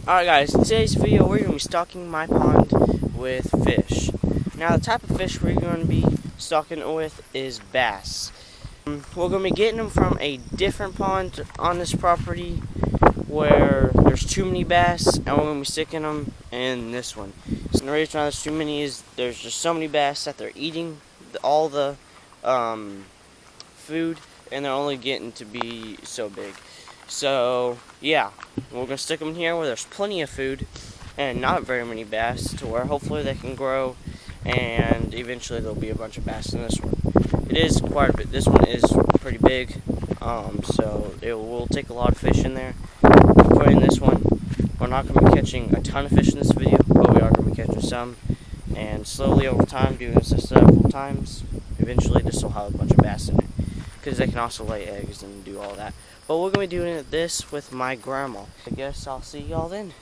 Alright guys, in today's video we're going to be stocking my pond with fish. Now the type of fish we're going to be stocking with is bass. We're going to be getting them from a different pond on this property where there's too many bass, and we're going to be sticking them in this one. So the reason why there's too many is there's just so many bass that they're eating all the food, and they're only getting to be so big. So yeah, we're going to stick them here where there's plenty of food and not very many bass, to where hopefully they can grow and eventually there'll be a bunch of bass in this one. It is quite a bit. This one is pretty big, so it will take a lot of fish in there to put in this one. We're not going to be catching a ton of fish in this video, but we are going to be catching some, and slowly over time, doing this several times, eventually this will have a bunch of bass in it, because they can also lay eggs and do all that. But we're going to be doing this with my grandma. I guess I'll see y'all then.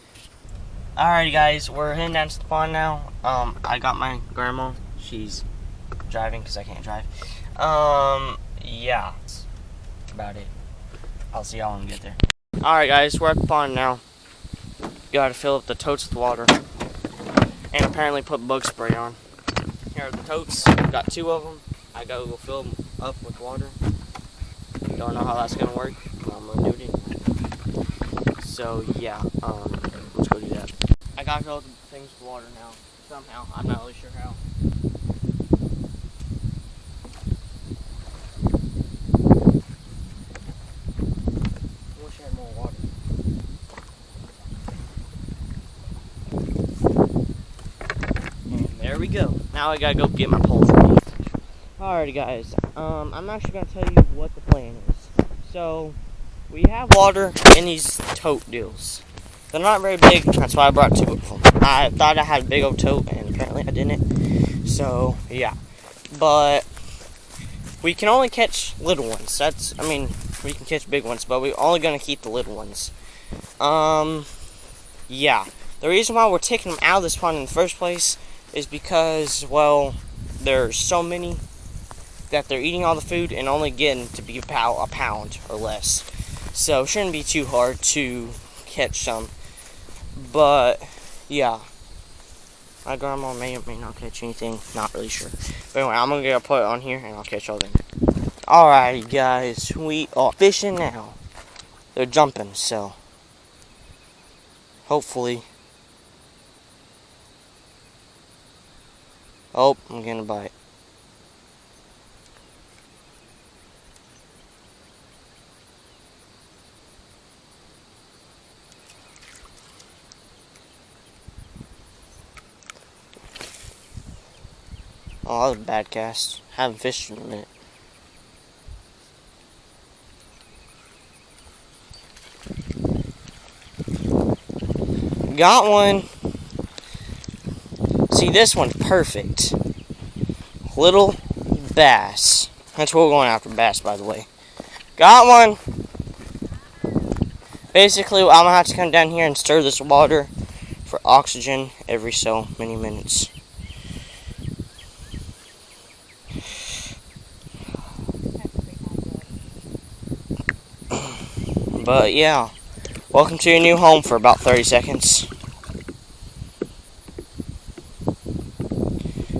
Alrighty guys, we're heading down to the pond now. I got my grandma. She's driving because I can't drive. Yeah, that's about it. I'll see y'all when we get there. Alright guys, we're at the pond now. Gotta fill up the totes with water. And apparently put bug spray on. Here are the totes. Got 2 of them. I gotta go fill them up with water. Don't know how that's gonna work. I'm gonna do it. So yeah, let's go do that. I gotta fill the things with water now. Somehow. I'm not really sure how. I wish I had more water. And there we go. Now I gotta go get my poultry. Alrighty guys, I'm actually going to tell you what the plan is. So, we have water in these tote deals. They're not very big, that's why I brought 2 of them. I thought I had a big old tote, and apparently I didn't. So, yeah. But, we can only catch little ones. We can catch big ones, but we're only going to keep the little ones. Yeah. The reason why we're taking them out of this pond in the first place is because, well, there's so many that they're eating all the food and only getting to be about a pound or less. So it shouldn't be too hard to catch some. But yeah, my grandma may or may not catch anything, not really sure. But anyway, I'm gonna put it on here and I'll catch y'all then. Alright guys, we are fishing now. They're jumping, so hopefully. Oh, I'm getting a bite. Oh, that was a bad cast. Haven't fished in a minute. Got one. See, this one's perfect. Little bass. That's what we're going after, bass, by the way. Got one. Basically, I'm going to have to come down here and stir this water for oxygen every so many minutes. But yeah, welcome to your new home for about 30 seconds.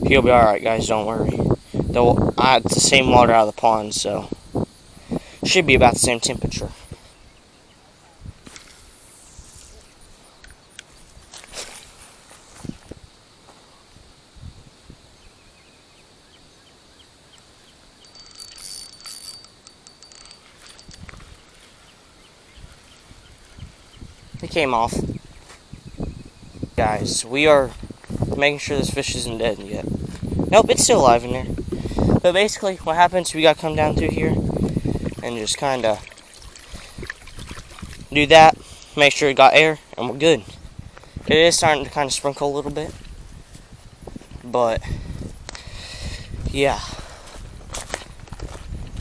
He'll be alright, guys, don't worry. Though it's the same water out of the pond, so should be about the same temperature. It came off. Guys, we are making sure this fish isn't dead yet. Nope, it's still alive in there. But basically, what happens, we gotta come down through here and just kinda do that. Make sure it got air, and we're good. It is starting to kind of sprinkle a little bit. But, yeah.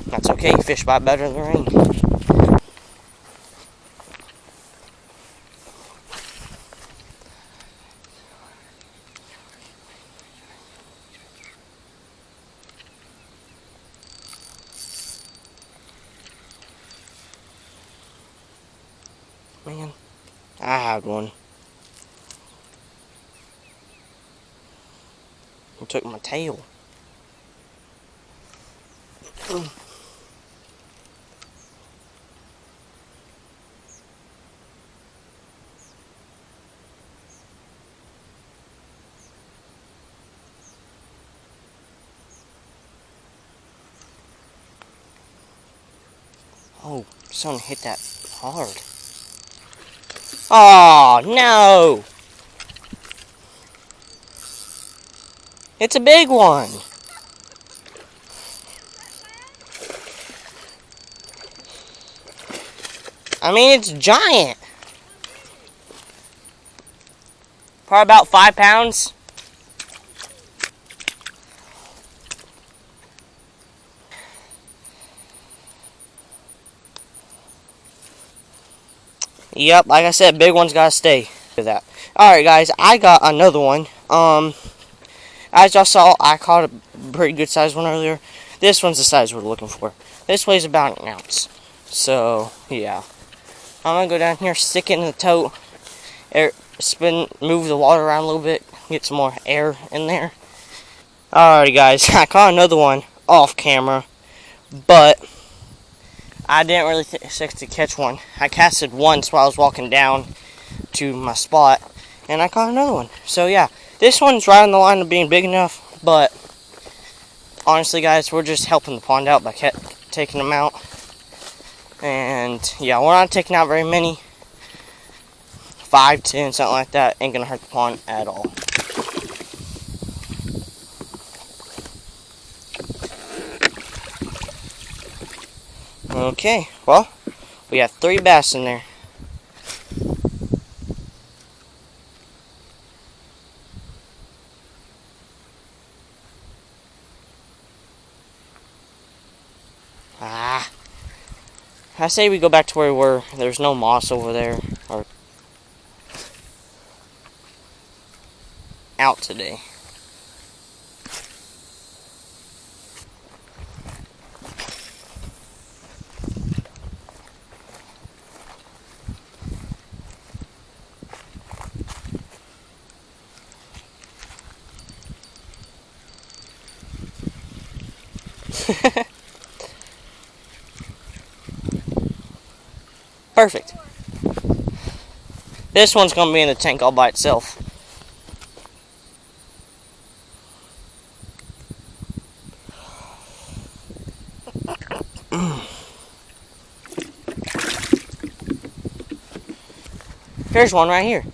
That's okay, fish bite better than rain. Man, I had one. He took my tail. Oh, someone hit that hard. Oh, no! It's a big one. I mean, it's giant. Probably about 5 pounds. Yep, like I said, big ones gotta stay. For that. Alright guys, I got another one. As y'all saw, I caught a pretty good sized one earlier. This one's the size we're looking for. This weighs about an ounce. So, yeah. I'm gonna go down here, stick it in the tote, move the water around a little bit, get some more air in there. Alrighty guys, I caught another one off camera, but I didn't really expect to catch one. I casted once while I was walking down to my spot, and I caught another one. So yeah, this one's right on the line of being big enough, but honestly guys, we're just helping the pond out by taking them out. And yeah, we're not taking out very many. 5, 10, something like that ain't gonna hurt the pond at all. Okay, well, we got 3 bass in there. I say we go back to where we were. There's no moss over there or out today. Perfect. This one's gonna be in the tank all by itself. Here's one right here.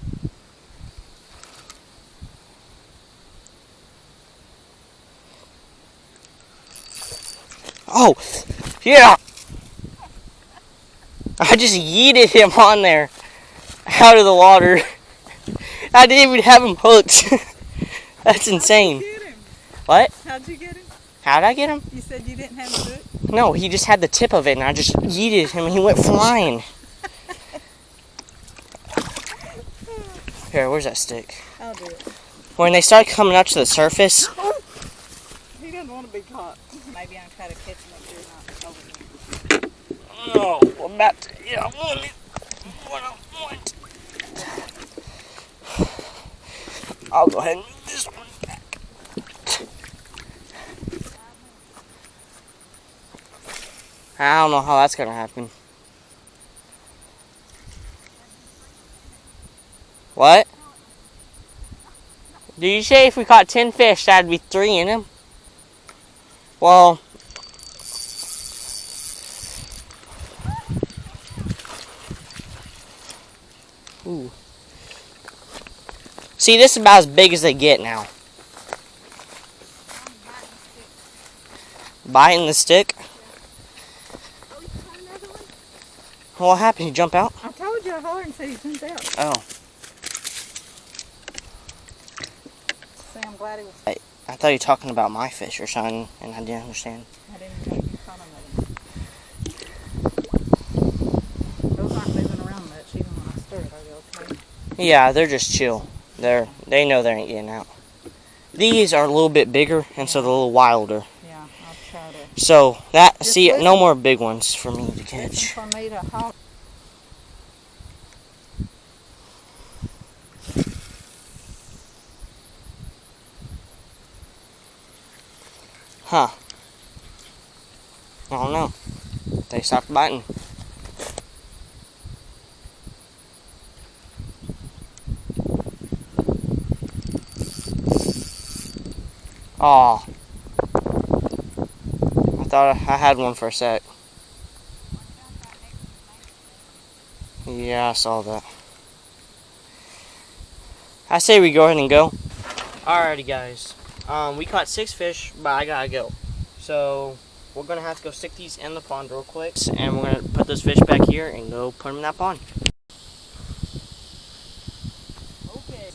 Oh, yeah! I just yeeted him on there, out of the water. I didn't even have him hooked. That's insane. How'd you get him? What? How'd you get him? How'd I get him? You said you didn't have him hooked? No, he just had the tip of it, and I just yeeted him, and he went flying. Here, where's that stick? I'll do it. When they start coming up to the surface. He doesn't want to be caught. Maybe I'll try to catch him if you're not over here. Oh, I'm about to. Yeah, I want it. What I want. I'll go ahead and move this one back. I don't know how that's gonna happen. What? Did you say if we caught 10 fish, that'd be 3 in them? Well, ooh. See, this is about as big as they get now. Biting the stick? What happened? You jump out? I told you I hollered and said he jumped out. Oh. See, I'm glad he was. I thought you were talking about my fish or something, and I didn't understand. I didn't jump in front of him. Those aren't moving around much even when I stir it. Are they okay? Yeah, they're just chill. They know they ain't getting out. These are a little bit bigger, and so they're a little wilder. Yeah, I'll try to. So that, Just see, listen. no more big ones for me to catch. Listen for me to holler. Huh. I don't know. They stopped biting. Oh. I thought I had one for a sec. Yeah, I saw that. I say we go ahead and go. Alrighty, guys. We caught 6 fish, but I gotta go. So we're gonna have to go stick these in the pond real quick, and we're gonna put those fish back here and go put them in that pond. Okay.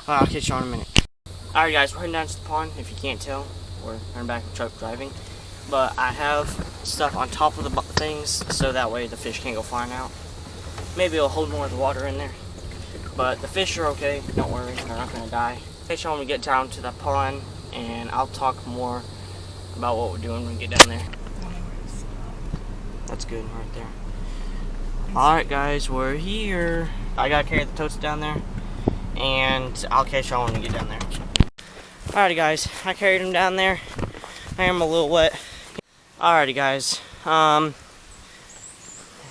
I'll catch you on in a minute. Alright, guys, we're heading down to the pond. If you can't tell, we're heading back in the truck driving. But I have stuff on top of the things, so that way the fish can't go flying out. Maybe it'll hold more of the water in there. But the fish are okay, don't worry, they're not going to die. Catch you when we get down to the pond, and I'll talk more about what we're doing when we get down there. That's good right there. Alright, guys, we're here. I gotta carry the totes down there, and I'll catch y'all when we get down there. Alrighty, guys, I carried them down there. I am a little wet. Alrighty, guys,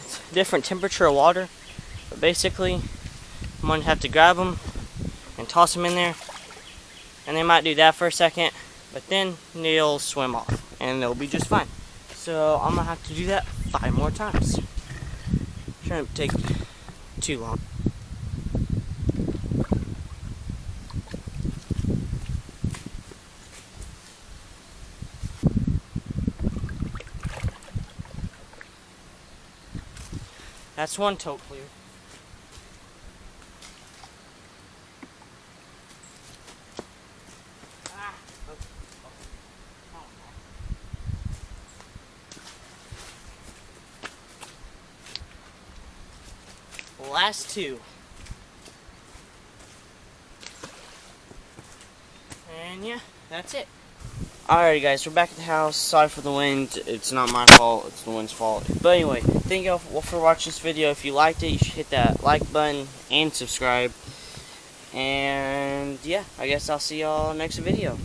it's different temperature of water, but basically I'm going to have to grab them and toss them in there, and they might do that for a second, but then they'll swim off and they'll be just fine. So I'm going to have to do that 5 more times. Shouldn't take too long. That's one tote clear. Last 2. And yeah, that's it. Alrighty, guys, we're back at the house. Sorry for the wind. It's not my fault. It's the wind's fault. But anyway, thank you all for watching this video. If you liked it, you should hit that like button and subscribe. And yeah, I guess I'll see y'all next video.